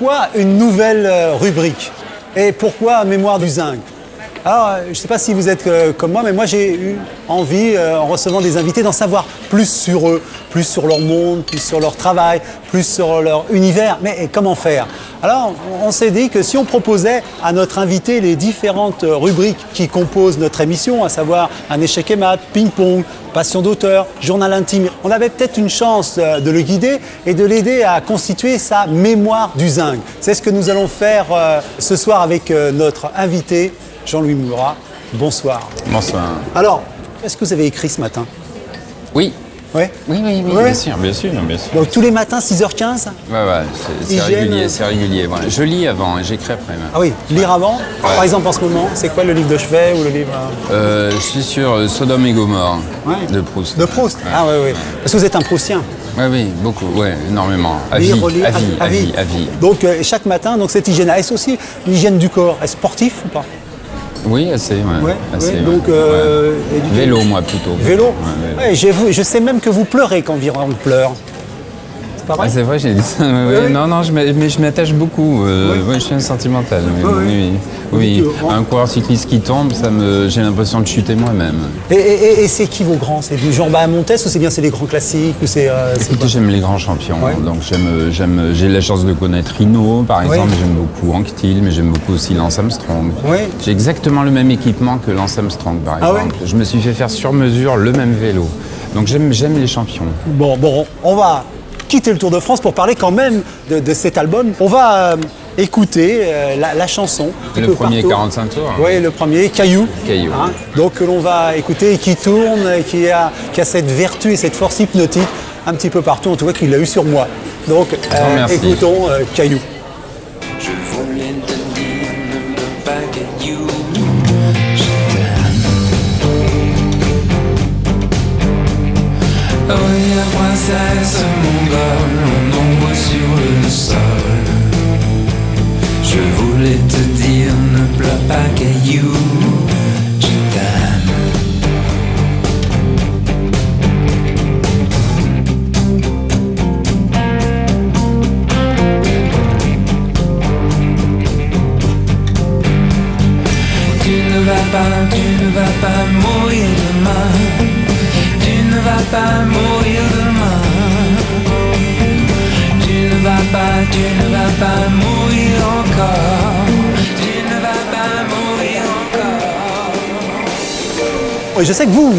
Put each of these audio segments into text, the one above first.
pourquoi une nouvelle rubrique? Et pourquoi Mémoire du zinc? Alors, je ne sais pas si vous êtes comme moi, mais moi j'ai eu envie, en recevant des invités, d'en savoir plus sur eux, plus sur leur monde, plus sur leur travail, plus sur leur univers. Mais comment faire? Alors, on s'est dit que si on proposait à notre invité les différentes rubriques qui composent notre émission, à savoir un échec et mat, ping-pong, passion d'auteur, journal intime, on avait peut-être une chance de le guider et de l'aider à constituer sa mémoire du zinc. C'est ce que nous allons faire ce soir avec notre invité, Jean-Louis Murat. Bonsoir. Bonsoir. Alors, est-ce que vous avez écrit ce matin? Oui. Ouais. Oui, Ouais. bien sûr, bien sûr. Donc tous les matins, 6h15? Ouais, c'est régulier, c'est régulier. Voilà. Je lis avant et j'écris après. Ah oui, lire avant. Ouais. Par exemple, en ce moment, c'est quoi le livre de chevet ou le livre... Je suis sur Sodome et Gomorrhe de Proust. De Proust. Ouais. Ah oui. Parce que vous êtes un Proustien. Oui, beaucoup, énormément. À vie. Donc chaque matin, donc cette hygiène, est-ce aussi l'hygiène du corps? Est-ce sportif ou pas? Oui, assez. Donc, vélo, moi, plutôt. Vélo. Ouais. Ouais, je sais même que vous pleurez quand Viran pleure. C'est pas vrai? C'est vrai, j'ai dit ça. Oui. Non, mais je m'attache beaucoup. Je suis un sentimental. Oui. Un coureur cycliste qui tombe, j'ai l'impression de chuter moi-même. Et c'est qui vos grands? C'est du genre Bahamontes ou c'est les grands classiques ou c'est Écoutez, j'aime les grands champions. Ouais. Donc j'ai la chance de connaître Hinault, par exemple. J'aime beaucoup Hank Till, mais j'aime beaucoup aussi Lance Armstrong. Oui. J'ai exactement le même équipement que Lance Armstrong, par exemple. Ouais. Je me suis fait faire sur mesure le même vélo. Donc j'aime les champions. Bon, on va quitter le Tour de France pour parler quand même de cet album. On va écouter la chanson. Le premier 45 tours. Oui, le premier, Caillou. Caillou. Donc que l'on va écouter et qui tourne, et qui a cette vertu et cette force hypnotique un petit peu partout, en tout cas qu'il l'a eu sur moi. Donc écoutons Caillou. Je voulais te dire, ne me pas caillou. Je t'aime. Oh, la princesse, mon gars, mon ombre sur le sol. Je voulais te dire, ne pleure pas caillou. Je t'aime. Tu ne vas pas mourir demain. Tu ne vas pas mourir demain. Tu ne vas pas mourir encore. Tu ne vas pas mourir encore. Oui, je sais que vous,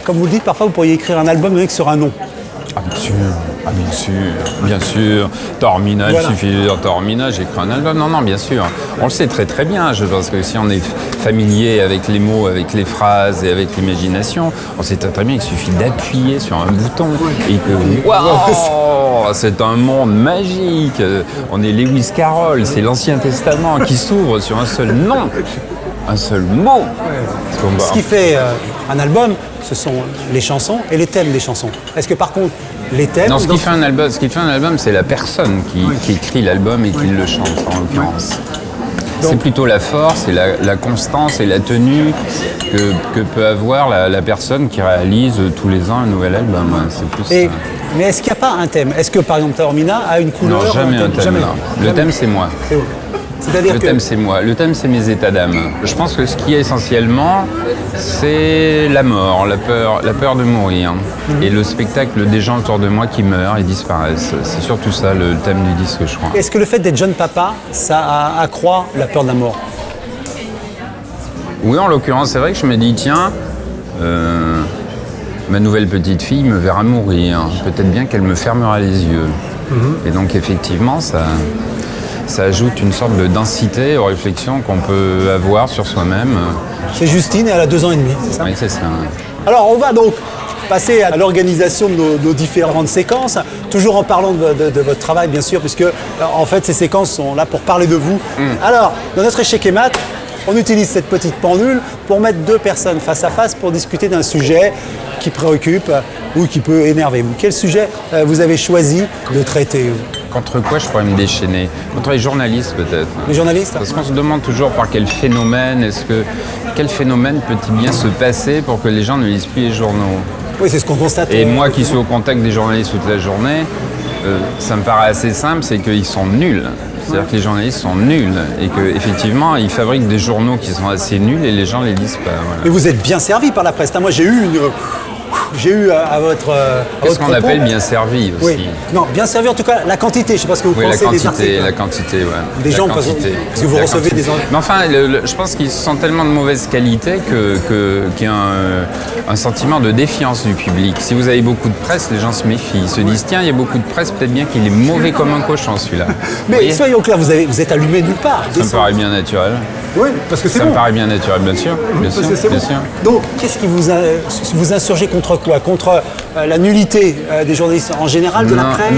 comme vous le dites, parfois vous pourriez écrire un album avec sur un nom. Bien sûr. Tormina, Voilà. Il suffit de dire Tormina, j'écris un album. Non, bien sûr. On le sait très très bien. Je pense que si on est familier avec les mots, avec les phrases et avec l'imagination, on sait très bien qu'il suffit d'appuyer sur un bouton et que waouh, c'est un monde magique. On est Lewis Carroll, c'est l'Ancien Testament qui s'ouvre sur un seul nom, un seul mot. Ce qui fait un album, ce sont les chansons et les thèmes des chansons. Est-ce que par contre, les thèmes... Non, ce qui fait un album, c'est la personne qui écrit l'album et qui le chante, en l'occurrence. C'est plutôt la force et la constance et la tenue que peut avoir la personne qui réalise tous les ans un nouvel album. C'est plus ça. Mais est-ce qu'il n'y a pas un thème? Est-ce que, par exemple, Taormina a une couleur? Non, jamais un thème. Jamais. Non. Le thème, c'est moi. C'est vous. C'est-à-dire Le que... thème, c'est moi. Le thème, c'est mes états d'âme. Je pense que ce qui est essentiellement, c'est la mort, la peur de mourir. Et le spectacle des gens autour de moi qui meurent et disparaissent. C'est surtout ça, le thème du disque, je crois. Est-ce que le fait d'être jeune papa, ça accroît la peur de la mort? Oui, en l'occurrence, c'est vrai que je me dis, tiens, ma nouvelle petite fille me verra mourir. Peut-être bien qu'elle me fermera les yeux. Et donc, effectivement, ça ajoute une sorte de densité aux réflexions qu'on peut avoir sur soi-même. C'est Justine et elle a 2 ans et demi, c'est ça? Oui, c'est ça. Alors, on va donc passer à l'organisation de nos différentes séquences, toujours en parlant de votre travail, bien sûr, puisque, en fait, ces séquences sont là pour parler de vous. Alors, dans notre échec et mat, on utilise cette petite pendule pour mettre 2 personnes face à face pour discuter d'un sujet qui préoccupe ou qui peut énerver vous. Quel sujet vous avez choisi de traiter? Contre quoi je pourrais me déchaîner? Contre les journalistes, peut-être. Les journalistes? Parce qu'on se demande toujours par quel phénomène peut-il bien se passer pour que les gens ne lisent plus les journaux? Oui, c'est ce qu'on constate. Et moi qui suis au contact des journalistes toute la journée, ça me paraît assez simple, c'est qu'ils sont nuls. C'est-à-dire que les journalistes sont nuls et qu'effectivement, ils fabriquent des journaux qui sont assez nuls et les gens les lisent pas. Voilà. Mais vous êtes bien servi par la presse. Moi, j'ai eu à votre Qu'est-ce qu'on propos- appelle bien servi aussi? Oui. Non, bien servi en tout cas, la quantité. Je ne sais pas ce que vous Oui, pensez des articles. la quantité, ouais. Des La gens, parce quantité. que vous La recevez quantité. des... Mais enfin, je pense qu'ils sont tellement de mauvaise qualité qu'il y a un sentiment de défiance du public. Si vous avez beaucoup de presse, les gens se méfient. Ils se disent, tiens, il y a beaucoup de presse, peut-être bien qu'il est mauvais comme un cochon, celui-là. Mais Vous voyez, soyons clairs, vous êtes allumé nulle part. ça me paraît bien naturel. Oui, parce que c'est Ça bon. me paraît bien naturel, bien sûr. Bien Parce sûr, que c'est bien bon. sûr. Donc, qu'est-ce qui vous insurgez contre quoi? Contre la nullité des journalistes en général, de la presse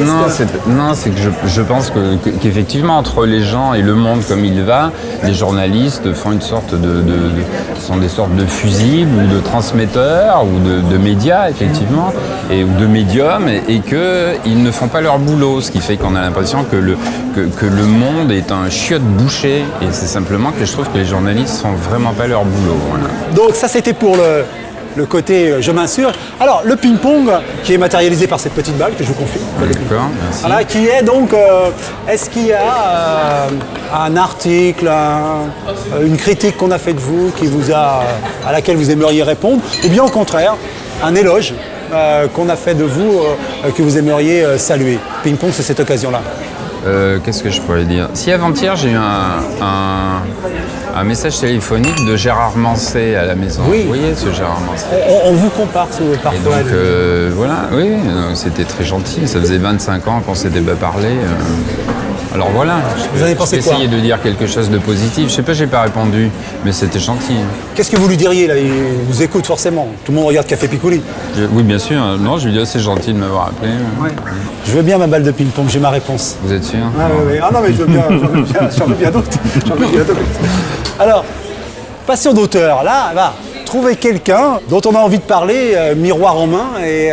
C'est que je pense qu'effectivement, entre les gens et le monde comme il va, les journalistes font une sorte sont des sortes de fusibles ou de transmetteurs ou de médias, effectivement, ou de médiums, et qu'ils ne font pas leur boulot, ce qui fait qu'on a l'impression que le monde est un chiotte bouché, et c'est simplement que je trouve que les journalistes font vraiment pas leur boulot. Voilà. Donc ça, c'était pour le côté je m'insurge. Alors, le ping-pong, qui est matérialisé par cette petite balle que je vous confie. D'accord, merci. Voilà, qui est donc, est-ce qu'il y a un article, une critique qu'on a fait de vous, à laquelle vous aimeriez répondre, ou bien au contraire, un éloge qu'on a fait de vous, que vous aimeriez saluer? Ping-pong, c'est cette occasion-là. Qu'est-ce que je pourrais dire? Si avant-hier j'ai eu un message téléphonique de Gérard Manset à la maison. Oui. Vous voyez ce Gérard Manset? On vous compare Et parfois. donc voilà, oui, c'était très gentil. Ça faisait 25 ans qu'on s'était pas parlé. Alors voilà, Vous en avez pensé quoi? essayé de dire quelque chose de positif. Je sais pas, j'ai pas répondu, mais c'était gentil. Qu'est-ce que vous lui diriez là? Il vous écoute forcément. Tout le monde regarde Café Picouli. Oui, bien sûr. Non, je lui dis, c'est gentil de m'avoir appelé. Je veux bien ma balle de ping-pong, j'ai ma réponse. Vous êtes sûr? Ah, oui, oui. Ah non, mais je veux bien, j'en veux bien d'autres. J'en veux bien d'autres. Alors, passion d'auteur, là, va. Trouver quelqu'un dont on a envie de parler, miroir en main, et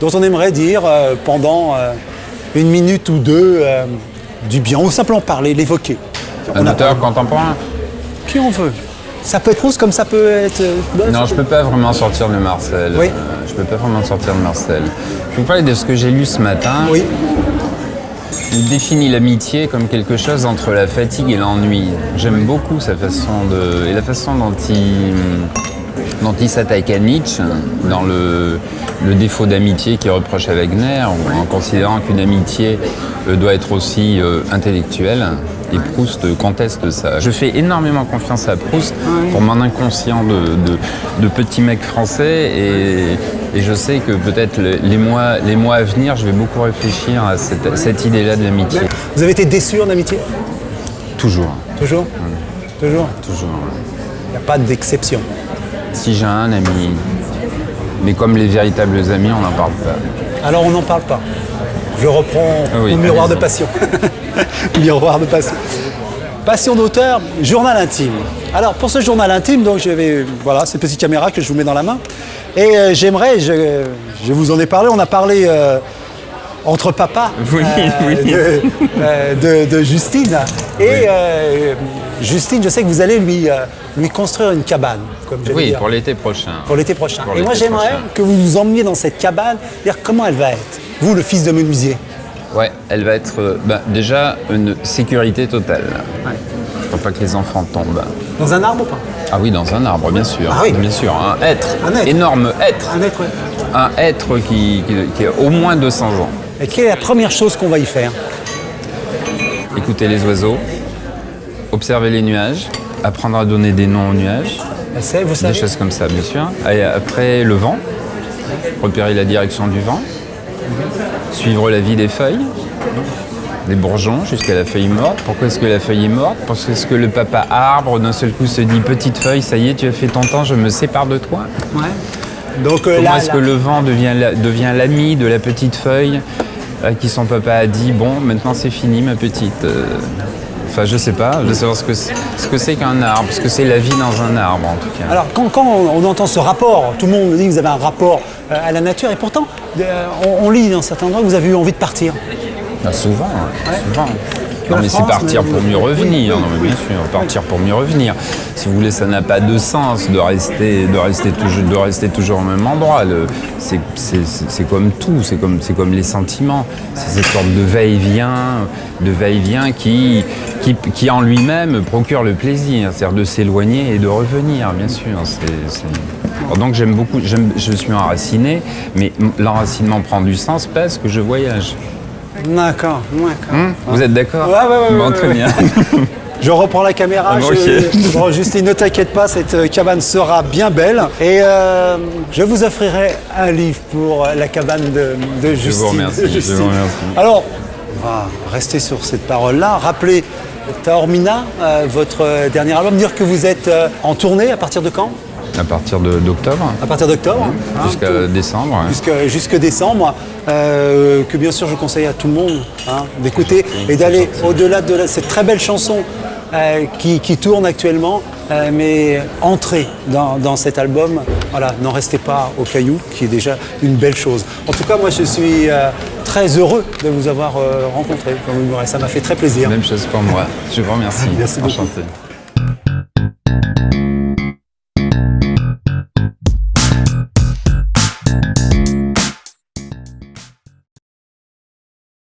dont on aimerait dire pendant une minute ou deux du bien, ou simplement parler, l'évoquer. Un auteur contemporain? Qui on veut. Ça peut être Proust comme ça peut être... Non, je peux pas vraiment sortir de Marcel. Oui. Je peux pas vraiment sortir de Marcel. Je vais vous parler de ce que j'ai lu ce matin. Oui. Il définit l'amitié comme quelque chose entre la fatigue et l'ennui. J'aime beaucoup sa façon et la façon dont il s'attaque à Nietzsche dans le défaut d'amitié qu'il reproche à Wagner, en considérant qu'une amitié doit être aussi intellectuelle. Et Proust conteste ça. Je fais énormément confiance à Proust pour mon inconscient de petit mec français, et je sais que peut-être les mois à venir, je vais beaucoup réfléchir à cette idée-là de l'amitié. Vous avez été déçu en amitié? Toujours, Toujours? Toujours? toujours. Il n'y a pas d'exception. Si j'ai un ami, mais comme les véritables amis, on n'en parle pas. Alors on n'en parle pas. Je reprends Ah oui, mon miroir de allez-y. passion. Miroir de passion. Passion d'auteur, journal intime. Alors pour ce journal intime, donc voilà, cette petite caméra que je vous mets dans la main. Et je vous en ai parlé, on a parlé entre papas Oui, oui. de Justine. Et Justine, je sais que vous allez lui construire une cabane, comme j'allais Oui, dire. pour l'été prochain. Pour l'été prochain. Pour Et moi, l'été j'aimerais prochain. que vous nous emmeniez dans cette cabane, dire comment elle va être. Vous, le fils de menuisier. Ouais, elle va être déjà une sécurité totale. Pour pas que les enfants tombent. Dans un arbre ou pas? Ah oui, dans un arbre, bien sûr. Ah oui. Bien sûr, un être. Un être. Énorme être. Un être. Un être qui a au moins 200 ans. Et quelle est la première chose qu'on va y faire? Écouter les oiseaux, observer les nuages, apprendre à donner des noms aux nuages, C'est, vous des savez, choses comme ça, bien sûr. Et après, le vent, repérer la direction du vent, suivre la vie des feuilles, des bourgeons jusqu'à la feuille morte. Pourquoi est-ce que la feuille est morte? Parce que le papa arbre, d'un seul coup, se dit « Petite feuille, ça y est, tu as fait ton temps, je me sépare de toi ». ouais. Donc Comment là, est-ce que le vent devient l'ami de la petite feuille à qui son papa a dit « Bon, maintenant c'est fini, ma petite ». Enfin, je sais pas, je veux savoir ce que c'est qu'un arbre, ce que c'est la vie dans un arbre, en tout cas. alors quand on entend ce rapport, tout le monde dit que vous avez un rapport à la nature, et pourtant, on lit dans certains endroits que vous avez eu envie de partir. Ah, souvent, souvent. Non, la mais c'est France, partir mais- pour mieux oui, revenir. oui, Non, mais bien sûr, partir pour mieux revenir. Si vous voulez, ça n'a pas de sens de rester toujours au même endroit. C'est comme tout, c'est comme les sentiments. C'est cette sorte de va-et-vient qui en lui-même procure le plaisir, c'est-à-dire de s'éloigner et de revenir, bien sûr. Alors donc j'aime beaucoup, je suis enraciné, mais l'enracinement prend du sens parce que je voyage. D'accord. Vous êtes d'accord? Ouais. Bon, très bien. Je reprends la caméra. Ah, bon, Bon, Justine, ne t'inquiète pas, cette cabane sera bien belle. Et je vous offrirai un livre pour la cabane de Justine. Je vous remercie. Alors, on va rester sur cette parole-là. Rappelez Taormina, votre dernier album. Dire que vous êtes en tournée à partir de quand? À partir d'octobre, À partir d'octobre. hein, jusqu'à décembre. Ouais. Jusque décembre, que bien sûr je conseille à tout le monde d'écouter et d'aller au-delà de cette très belle chanson qui tourne actuellement, mais entrez dans cet album. Voilà, n'en restez pas au caillou, qui est déjà une belle chose. En tout cas, moi je suis très heureux de vous avoir rencontré. Ça m'a fait très plaisir. Même chose pour moi. Je vous remercie. Merci beaucoup. Enchanté.